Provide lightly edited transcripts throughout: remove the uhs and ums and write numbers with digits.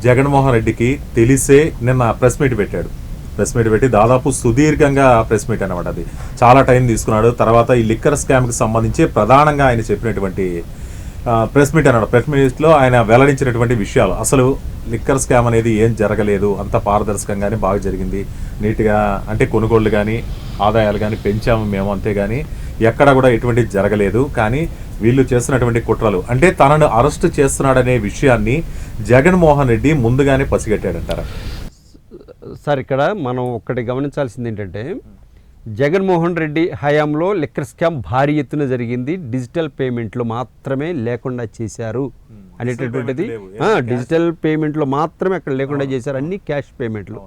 జగన్మోహన్ రెడ్డికి తెలిసే నిన్న ప్రెస్ మీట్ పెట్టాడు. ప్రెస్ మీట్ పెట్టి దాదాపు సుదీర్ఘంగా ప్రెస్ మీట్ అనమాట. అది చాలా టైం తీసుకున్నాడు. తర్వాత ఈ లిక్కర్ స్కామ్కి సంబంధించి ప్రధానంగా ఆయన చెప్పినటువంటి ప్రెస్ మీట్ అన్నాడు. ప్రెస్ మీట్లో ఆయన వెల్లడించినటువంటి విషయాలు, అసలు లిక్కర్ స్కామ్ అనేది ఏం జరగలేదు, అంత పారదర్శకంగానే బాగా జరిగింది, నీట్గా అంటే కొనుగోళ్లు కానీ ఆదాయాలు కానీ పెంచాము మేము, అంతేగాని ఎక్కడ కూడా ఎటువంటి జరగలేదు. కానీ వీళ్ళు చేస్తున్నటువంటి కుట్రలు అంటే తనను అరెస్ట్ చేస్తున్నాడనే విషయాన్ని జగన్మోహన్ రెడ్డి ముందుగానే పసిగట్టాడంటారా? సార్, ఇక్కడ మనం ఒక్కటి గమనించాల్సింది ఏంటంటే, జగన్మోహన్ రెడ్డి హయాంలో లిక్కర్ స్కామ్ భారీ ఎత్తున జరిగింది, డిజిటల్ పేమెంట్లు మాత్రమే లేకుండా చేశారు అనేటటువంటిది. డిజిటల్ పేమెంట్లు మాత్రమే అక్కడ లేకుండా చేశారు, అన్ని క్యాష్ పేమెంట్లు.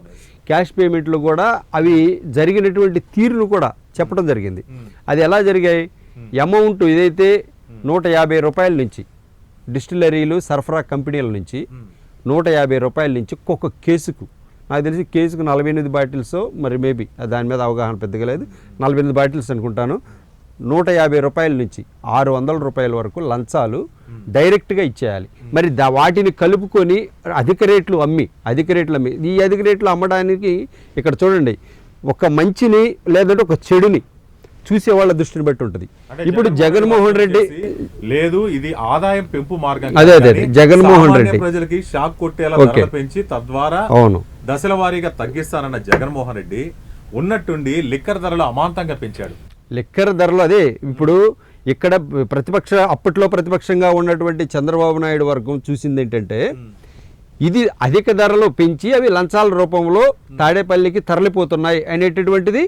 క్యాష్ పేమెంట్లు కూడా అవి జరిగినటువంటి తీరును కూడా చెప్పడం జరిగింది. అది ఎలా జరిగాయి? అమౌంట్ ఏదైతే 150 రూపాయల నుంచి డిస్టిలరీలు సరఫరా కంపెనీల నుంచి 150 రూపాయల నుంచి ఒక్కొక్క కేసుకు, నాకు తెలిసి కేసుకు 48 బాటిల్స్, మరి మేబీ దాని మీద అవగాహన పెద్దగా లేదు, 48 బాటిల్స్ అనుకుంటాను. 150 రూపాయల నుంచి 600 రూపాయల వరకు లంచాలు డైరెక్ట్గా ఇచ్చేయాలి. మరి వాటిని కలుపుకొని అధిక రేట్లు అమ్మి ఈ అధిక రేట్లు అమ్మడానికి ఇక్కడ చూడండి, ఒక మంచిని లేదంటే ఒక చెడుని చూసే వాళ్ళ దృష్టిని బట్టి ఉంటుంది. ఇప్పుడు జగన్మోహన్ రెడ్డి లేదు, ఇది ఆదాయం పెంపు మార్గం. అదే జగన్మోహన్ రెడ్డి ప్రజలకి షాక్ కొట్టేలా పెంచి తద్వారా అవును దశల వారీగా తగ్గిస్తానన్న జగన్మోహన్ రెడ్డి ఉన్నట్టుండి లిక్కర్ ధరలు అమాంతంగా పెంచాడు. లిక్కర్ ధరలు అదే ఇప్పుడు ఇక్కడ అప్పట్లో ప్రతిపక్షంగా ఉన్నటువంటి చంద్రబాబు నాయుడు వర్గం చూసింది ఏంటంటే, ఇది అధిక ధరలు పెంచి అవి లంచాల రూపంలో తాడేపల్లికి తరలిపోతున్నాయి అనేటటువంటిది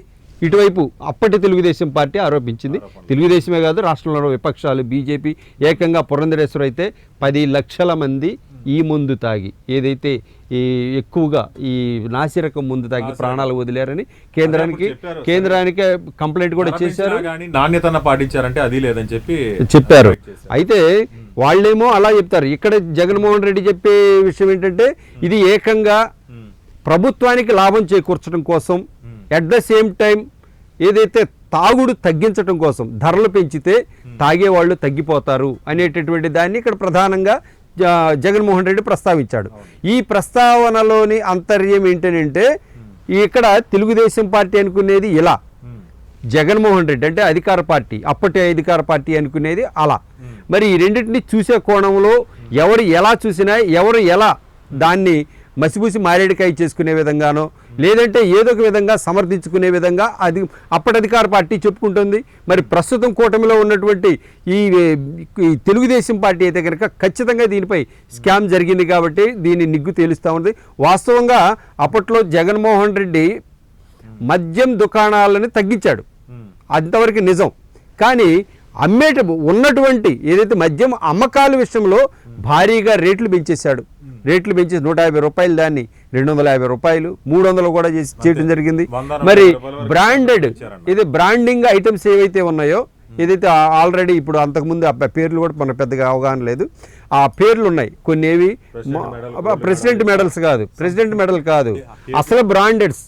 ఇటువైపు అప్పటి తెలుగుదేశం పార్టీ ఆరోపించింది. తెలుగుదేశమే కాదు, రాష్ట్రంలో విపక్షాలు బీజేపీ ఏకంగా పురంధరేశ్వర అయితే 10 లక్షల మంది ఈ మందు తాగి, ఏదైతే ఈ ఎక్కువగా ఈ నాసిరకం ముందు తాగి ప్రాణాలు వదిలేరని కేంద్రానికి కంప్లైంట్ కూడా చేశారు. నాణ్యతను పాటించారంటే అది లేదని చెప్పారు. అయితే వాళ్ళేమో అలా చెప్తారు. ఇక్కడ జగన్మోహన్ రెడ్డి చెప్పే విషయం ఏంటంటే, ఇది ఏకంగా ప్రభుత్వానికి లాభం చేకూర్చడం కోసం, అట్ ద సేమ్ టైం ఏదైతే తాగుడు తగ్గించడం కోసం ధరలు పెంచితే తాగేవాళ్ళు తగ్గిపోతారు అనేటటువంటి దాన్ని ఇక్కడ ప్రధానంగా జగన్మోహన్ రెడ్డి ప్రస్తావించాడు. ఈ ప్రస్తావనలోని అంతర్యం ఏంటంటే, ఇక్కడ తెలుగుదేశం పార్టీ అనుకునేది ఇలా, జగన్మోహన్ రెడ్డి అంటే అధికార పార్టీ, అప్పటి అధికార పార్టీ అనుకునేది అలా. మరి ఈ రెండింటిని చూసే కోణంలో ఎవరు ఎలా చూసినా, ఎవరు ఎలా దాన్ని మసిపూసి మారేడికాయ చేసుకునే విధంగానో లేదంటే ఏదో ఒక విధంగా సమర్థించుకునే విధంగా అది అప్పటి అధికార పార్టీ చెప్పుకుంటుంది. మరి ప్రస్తుతం కూటమిలో ఉన్నటువంటి ఈ తెలుగుదేశం పార్టీ అయితే కనుక ఖచ్చితంగా దీనిపై స్కామ్ జరిగింది కాబట్టి దీన్ని నిగ్గు తేలుస్తూ ఉంది. వాస్తవంగా అప్పట్లో జగన్మోహన్ రెడ్డి మద్యం దుకాణాలను తగ్గించాడు, అంతవరకు నిజం. కానీ ఉన్నటువంటి ఏదైతే మద్యం అమ్మకాల విషయంలో భారీగా రేట్లు పెంచేశాడు. రేట్లు పెంచి 150 రూపాయలు దాన్ని 250 రూపాయలు 300 కూడా చేయడం జరిగింది. మరి బ్రాండింగ్ ఐటమ్స్ ఏవైతే ఉన్నాయో, ఏదైతే ఆల్రెడీ ఇప్పుడు అంతకుముందు ఆ పేర్లు కూడా మన పెద్దగా అవగాహన లేదు, ఆ పేర్లు ఉన్నాయి కొన్ని. ఏవి ప్రెసిడెంట్ మెడల్ కాదు, అసలు బ్రాండెడ్స్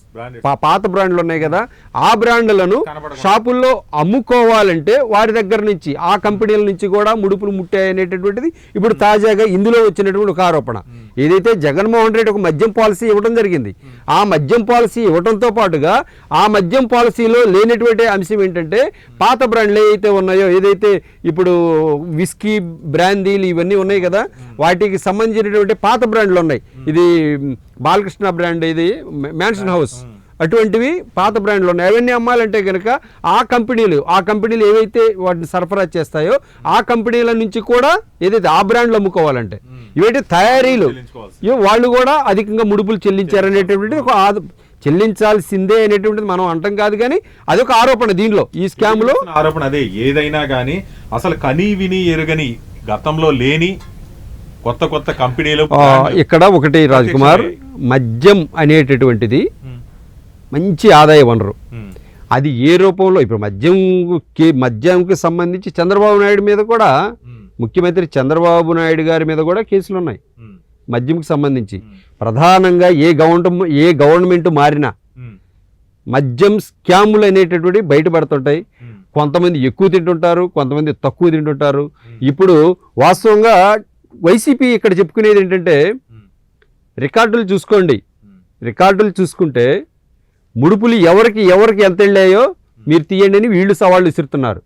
పాత బ్రాండ్లు ఉన్నాయి కదా, ఆ బ్రాండ్లను షాపుల్లో అమ్ముకోవాలంటే వారి దగ్గర నుంచి ఆ కంపెనీల నుంచి కూడా ముడుపులు ముట్టాయనేటటువంటిది ఇప్పుడు తాజాగా ఇందులో వచ్చినటువంటి ఒక ఆరోపణ. ఏదైతే జగన్మోహన్ రెడ్డి ఒక మద్యం పాలసీ ఇవ్వడం జరిగింది, ఆ మద్యం పాలసీ ఇవ్వడంతో పాటుగా ఆ మద్యం పాలసీలో లేనటువంటి అంశం ఏంటంటే, పాత బ్రాండ్లు ఏవైతే ఉన్నాయో, ఏదైతే ఇప్పుడు విస్కీ బ్రాందీలు ఇవన్నీ ఉన్నాయి కదా, వాటికి సంబంధించినటువంటి పాత బ్రాండ్లు ఉన్నాయి. ఇది బాలకృష్ణ బ్రాండ్, ఇది మ్యాన్షన్ హౌస్, అటువంటివి పాత బ్రాండ్లు ఉన్నాయి. అవన్నీ అమ్మాలంటే కనుక ఆ కంపెనీలు ఏవైతే వాటిని సరఫరా చేస్తాయో ఆ కంపెనీల నుంచి కూడా ఏదైతే ఆ బ్రాండ్లు అమ్ముకోవాలంటే ఇవైతే తయారీలు వాళ్ళు కూడా అధికంగా ముడుపులు చెల్లించారనేటువంటిది ఒక చెల్లించాల్సిందే అనేటువంటిది మనం అంటాం కాదు, కానీ అదొక ఆరోపణ దీనిలో, ఈ స్కామ్ లో ఆరోపణ. అదే ఏదైనా కానీ అసలు కనీ విని ఎరుగని గతంలో లేని కొత్త కంపెనీలు. ఇక్కడ ఒకటి రాజ్ కుమార్, మద్యం అనేటటువంటిది మంచి ఆదాయ వనరు. అది ఏ రూపంలో ఇప్పుడు మద్యంకి సంబంధించి చంద్రబాబు నాయుడు మీద కూడా, ముఖ్యమంత్రి చంద్రబాబు నాయుడు గారి మీద కూడా కేసులు ఉన్నాయి మద్యంకి సంబంధించి. ప్రధానంగా ఏ గవర్నమెంట్ మారినా మద్యం స్కాములు అనేటటువంటి బయటపడుతుంటాయి. కొంతమంది ఎక్కువ తింటుంటారు, కొంతమంది తక్కువ తింటుంటారు. ఇప్పుడు వాస్తవంగా వైసీపీ ఇక్కడ చెప్పుకునేది ఏంటంటే, రికార్డులు చూసుకోండి. రికార్డులు చూసుకుంటే ముడుపులు ఎవరికి ఎంత వెళ్ళాయో మీరు తీయండి అని వీళ్ళు సవాళ్ళు విసురుతున్నారు.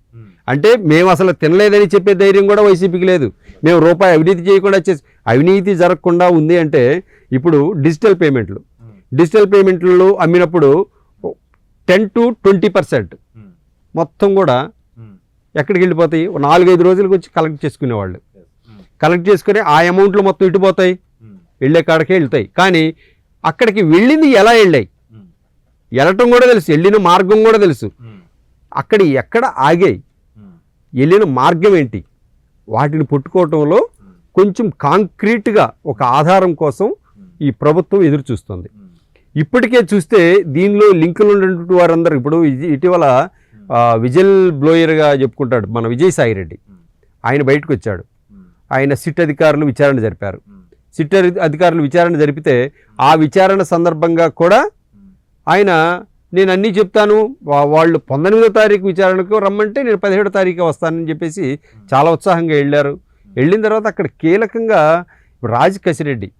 అంటే మేము అసలు తినలేదని చెప్పే ధైర్యం కూడా వైసీపీకి లేదు. మేము రూపాయి అవినీతి చేయకుండా అవినీతి జరగకుండా ఉంది అంటే ఇప్పుడు డిజిటల్ పేమెంట్లు అమ్మినప్పుడు 10 to 20% మొత్తం కూడా ఎక్కడికి వెళ్ళిపోతాయి? 4-5 రోజులకు వచ్చి కలెక్ట్ చేసుకునేవాళ్ళు. కలెక్ట్ చేసుకుని ఆ అమౌంట్లు మొత్తం ఇటుపోతాయి, వెళ్ళే కాడకే వెళ్తాయి. కానీ అక్కడికి వెళ్ళింది ఎలా వెళ్ళాయి, వెళ్ళటం కూడా తెలుసు, వెళ్ళిన మార్గం కూడా తెలుసు. అక్కడ ఎక్కడ ఆగాయి, వెళ్ళిన మార్గం ఏంటి, వాటిని పట్టుకోవటంలో కొంచెం కాంక్రీట్గా ఒక ఆధారం కోసం ఈ ప్రభుత్వం ఎదురు చూస్తుంది. ఇప్పటికే చూస్తే దీనిలో లింకులు ఉన్నటువంటి వారందరూ ఇప్పుడు ఇటీవల విజిల్ బ్లోయర్గా చెప్పుకుంటాడు మన విజయసాయి రెడ్డి. ఆయన బయటకు వచ్చాడు. ఆయన సిట్ అధికారులు విచారణ జరిపారు. సిట్ అధికారులు విచారణ జరిపితే ఆ విచారణ సందర్భంగా కూడా ఆయన నేను అన్నీ చెప్తాను, వాళ్ళు 19వ తారీఖు విచారణకు రమ్మంటే నేను 17వ తారీఖు వస్తానని చెప్పేసి చాలా ఉత్సాహంగా వెళ్ళారు. వెళ్ళిన తర్వాత అక్కడ కీలకంగా రాజ్ కసిరెడ్డి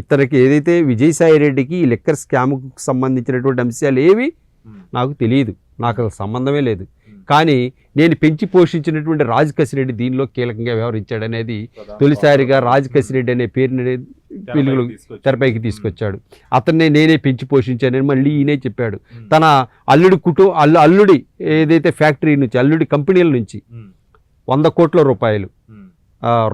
ఇతనికి ఏదైతే విజయసాయి రెడ్డికి ఈ లిక్కర్ స్కామ్కు సంబంధించినటువంటి అంశాలు ఏవి నాకు తెలియదు, నాకు అసలు సంబంధమే లేదు. కానీ నేను పెంచి పోషించినటువంటి రాజ్ కసిరెడ్డి దీనిలో కీలకంగా వ్యవహరించాడనేది తొలిసారిగా రాజ్ కసిరెడ్డి అనే పేరుని వెలుగులు తెరపైకి తీసుకొచ్చాడు. అతన్ని నేనే పెంచి పోషించానని మళ్ళీ ఈయనే చెప్పాడు. తన అల్లుడి ఏదైతే ఫ్యాక్టరీ నుంచి అల్లుడి కంపెనీల నుంచి 100 కోట్ల రూపాయలు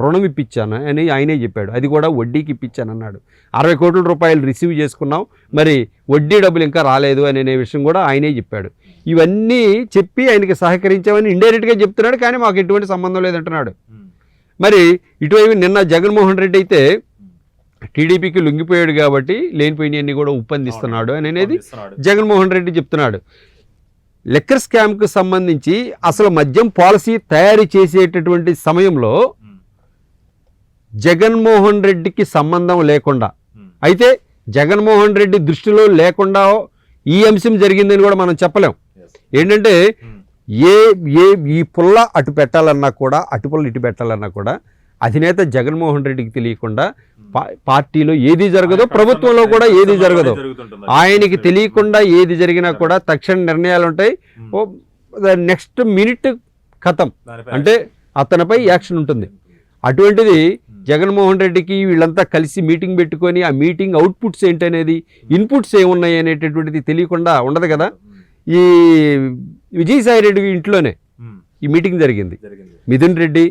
రుణం ఇప్పించాను అని ఆయనే చెప్పాడు. అది కూడా వడ్డీకి ఇప్పించాను అన్నాడు. 60 కోట్ల రూపాయలు రిసీవ్ చేసుకున్నాం, మరి వడ్డీ డబ్బులు ఇంకా రాలేదు అనే విషయం కూడా ఆయనే చెప్పాడు. ఇవన్నీ చెప్పి ఆయనకి సహకరించామని ఇండైరెక్ట్గా చెప్తున్నాడు, కానీ మాకు ఎటువంటి సంబంధం లేదంటున్నాడు. మరి ఇటువైపు నిన్న జగన్మోహన్ రెడ్డి అయితే టీడీపీకి లొంగిపోయాడు కాబట్టి లేనిపోయినవన్నీ కూడా ఉప్పందిస్తున్నాడు అనేది జగన్మోహన్ రెడ్డి చెప్తున్నాడు. లిక్కర్ స్కామ్కు సంబంధించి అసలు మద్యం పాలసీ తయారు చేసేటటువంటి సమయంలో జగన్మోహన్ రెడ్డికి సంబంధం లేకుండా, అయితే జగన్మోహన్ రెడ్డి దృష్టిలో లేకుండా ఈ అంశం జరిగిందని కూడా మనం చెప్పలేం. ఏంటంటే ఈ పుల్ల అటు పెట్టాలన్నా కూడా అటుపుల్ల ఇటు పెట్టాలన్నా కూడా అధినేత జగన్మోహన్ రెడ్డికి తెలియకుండా పార్టీలో ఏది జరగదో, ప్రభుత్వంలో కూడా ఏది జరగదో, ఆయనకి తెలియకుండా ఏది జరిగినా కూడా తక్షణ నిర్ణయాలు ఉంటాయి. నెక్స్ట్ మినిట్ ఖతం, అంటే అతనిపై యాక్షన్ ఉంటుంది. అటువంటిది జగన్మోహన్ రెడ్డికి వీళ్ళంతా కలిసి మీటింగ్ పెట్టుకొని ఆ మీటింగ్ అవుట్పుట్స్ ఏంటనేది, ఇన్పుట్స్ ఏమున్నాయి అనేటటువంటిది తెలియకుండా ఉండదు కదా. ఈ విజయసాయి రెడ్డి ఇంట్లోనే ఈ మీటింగ్ జరిగింది. మిథున్ రెడ్డి,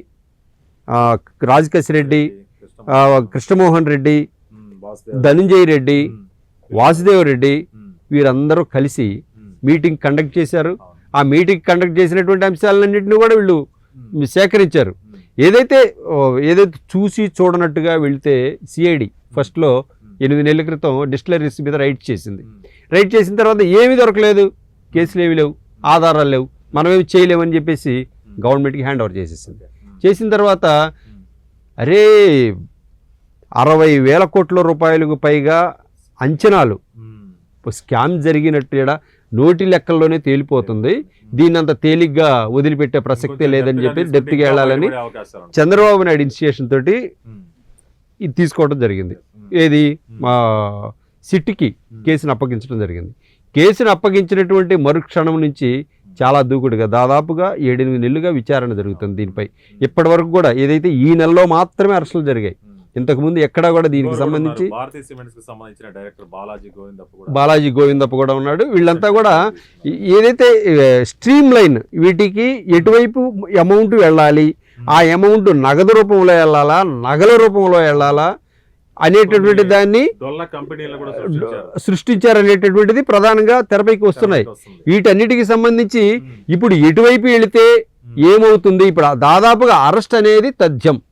రాజ్ కసిరెడ్డి, కృష్ణమోహన్ రెడ్డి, ధనంజయ్ రెడ్డి, వాసుదేవ్ రెడ్డి వీరందరూ కలిసి మీటింగ్ కండక్ట్ చేశారు. ఆ మీటింగ్ కండక్ట్ చేసినటువంటి అంశాలన్నింటినీ కూడా వీళ్ళు సేకరించారు. ఏదైతే చూసి చూడనట్టుగా వెళితే సిఐడి ఫస్ట్లో 8 నెలల క్రితం డిస్టిలరీస్ మీద రైడ్ చేసింది. రైడ్ చేసిన తర్వాత ఏమీ దొరకలేదు, కేసులు ఏమీ లేవు, ఆధారాలు లేవు, మనమేమి చేయలేమని చెప్పేసి గవర్నమెంట్కి హ్యాండ్ ఓవర్ చేసేసింది. చేసిన తర్వాత అరే 60,000 కోట్ల రూపాయలకు పైగా అంచనాలు స్కామ్ జరిగినట్టు నోటి లెక్కల్లోనే తేలిపోతుంది. దీన్నంత తేలిగ్గా వదిలిపెట్టే ప్రసక్తే లేదని చెప్పి డెప్త్గా వెళ్ళాలని చంద్రబాబు నాయుడు ఇనిషియేషన్ తోటి ఇది తీసుకోవడం జరిగింది. ఏది మా సిట్కి కేసును అప్పగించడం జరిగింది. కేసును అప్పగించినటువంటి మరుక్షణం నుంచి చాలా దూకుడుగా దాదాపుగా 7-8 నెలలుగా విచారణ జరుగుతుంది దీనిపై. ఇప్పటి వరకు కూడా ఏదైతే ఈ నెలలో మాత్రమే అరెస్టులు జరిగాయి, ఇంతకుముందు ఎక్కడా కూడా దీనికి సంబంధించి బాలాజీ గోవిందప్ప కూడా ఉన్నాడు. వీళ్ళంతా కూడా ఏదైతే స్ట్రీమ్ లైన్ వీటికి ఎటువైపు అమౌంట్ వెళ్ళాలి, ఆ అమౌంట్ నగదు రూపంలో వెళ్ళాలా, నగల రూపంలో వెళ్ళాలా అనేటటువంటి దాన్ని సృష్టించారనేటటువంటిది ప్రధానంగా తెరపైకి వస్తున్నాయి. వీటన్నిటికి సంబంధించి ఇప్పుడు ఎటువైపు వెళితే ఏమవుతుంది, ఇప్పుడు దాదాపుగా అరెస్ట్ అనేది తథ్యం.